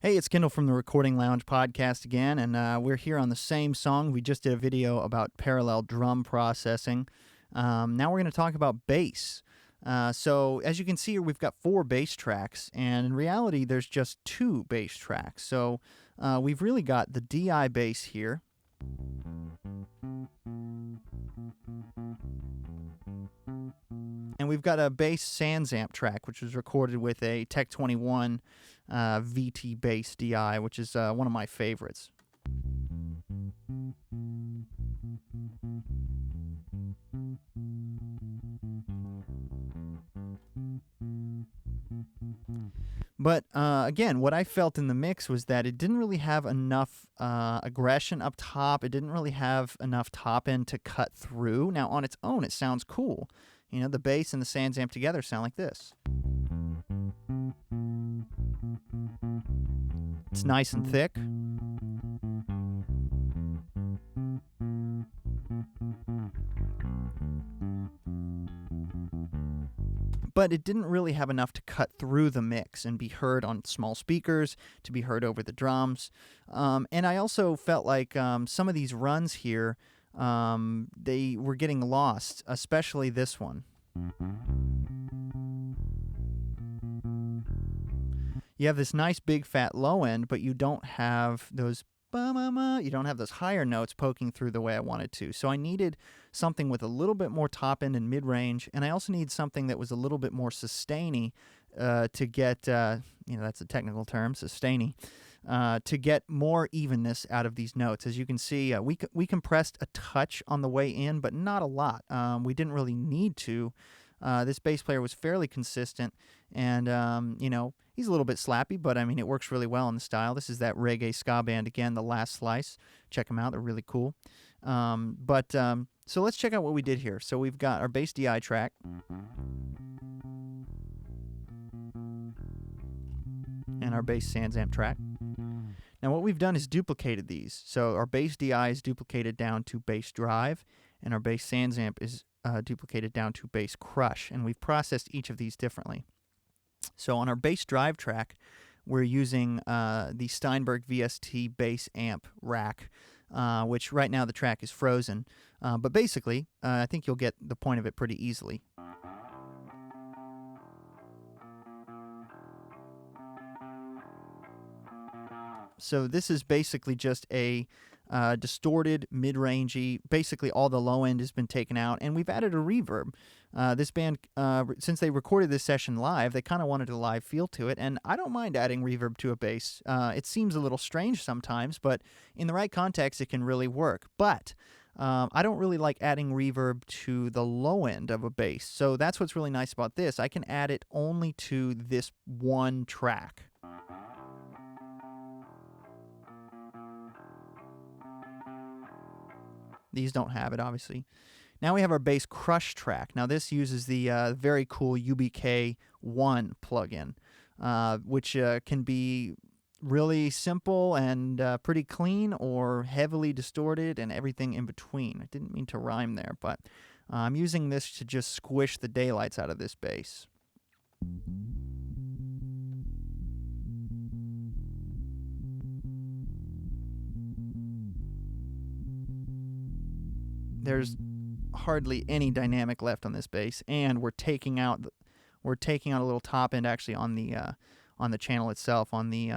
Hey, it's Kendall from the Recording Lounge podcast again, and we're here on the same song. We just did a video about parallel drum processing. Now we're going to talk about bass. So as you can see here, we've got 4 bass tracks, and in reality, there's just 2 bass tracks. So we've really got the DI bass here. And we've got a bass SansAmp track, which was recorded with a Tech 21 VT bass DI, which is one of my favorites. But again, what I felt in the mix was that it didn't really have enough aggression up top. It didn't really have enough top end to cut through. Now, on its own, it sounds cool. You know, the bass and the SansAmp together sound like this. It's nice and thick. But it didn't really have enough to cut through the mix and be heard on small speakers, to be heard over the drums. And I also felt like some of these runs here, they were getting lost, especially this one. You have this nice big fat low end, but you don't have those you don't have those higher notes poking through the way I wanted to. So I needed something with a little bit more top end and mid range, and I also need something that was a little bit more sustainy to get, that's a technical term, sustainy, to get more evenness out of these notes. As you can see, we compressed a touch on the way in, but not a lot. We didn't really need to. This bass player was fairly consistent, and, he's a little bit slappy, but, I mean, it works really well in the style. This is that reggae ska band, again, The Last Slice. Check them out. They're really cool. So let's check out what we did here. So we've got our bass DI track. And our bass SansAmp track. Now what we've done is duplicated these. So our bass DI is duplicated down to bass drive, and our bass SansAmp is duplicated down to bass crush, and we've processed each of these differently. So on our bass drive track, we're using the Steinberg VST bass amp rack, which right now the track is frozen. But basically, I think you'll get the point of it pretty easily. So this is basically just a distorted, mid-rangey, basically all the low end has been taken out, and we've added a reverb. This band, since they recorded this session live, they kind of wanted a live feel to it, and I don't mind adding reverb to a bass. It seems a little strange sometimes, but in the right context, it can really work. But I don't really like adding reverb to the low end of a bass, so that's what's really nice about this. I can add it only to this one track. These don't have it, obviously. Now we have our bass crush track. Now this uses the very cool UBK1 plugin, which can be really simple and pretty clean, or heavily distorted and everything in between. I didn't mean to rhyme there, but I'm using this to just squish the daylights out of this bass. There's hardly any dynamic left on this bass, and we're taking out a little top end actually on the channel itself. On the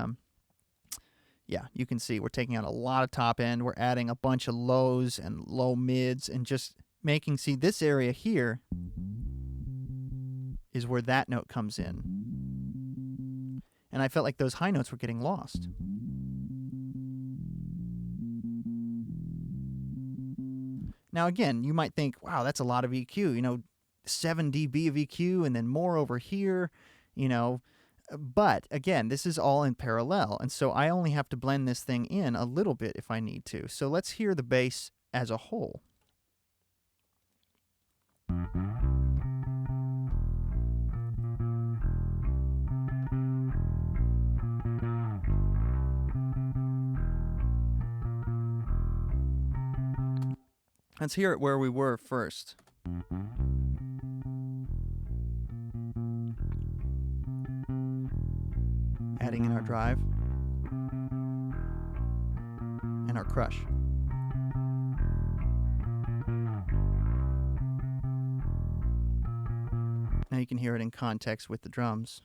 you can see we're taking out a lot of top end. We're adding a bunch of lows and low mids, and just making, see, this area here is where that note comes in, and I felt like those high notes were getting lost. Now, again, you might think, wow, that's a lot of EQ, 7 dB of EQ and then more over here, But, again, this is all in parallel, and so I only have to blend this thing in a little bit if I need to. So let's hear the bass as a whole. Let's hear it where we were first. Adding in our drive. and our crush. Now you can hear it in context with the drums.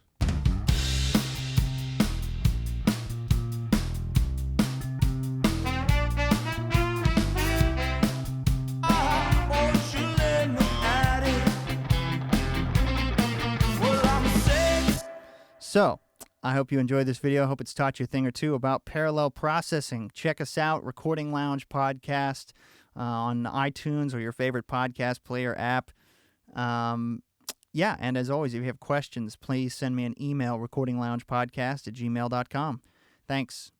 So, I hope you enjoyed this video. I hope it's taught you a thing or two about parallel processing. Check us out, Recording Lounge Podcast, on iTunes or your favorite podcast player app. Yeah, and as always, if you have questions, please send me an email, recordingloungepodcast@gmail.com. Thanks.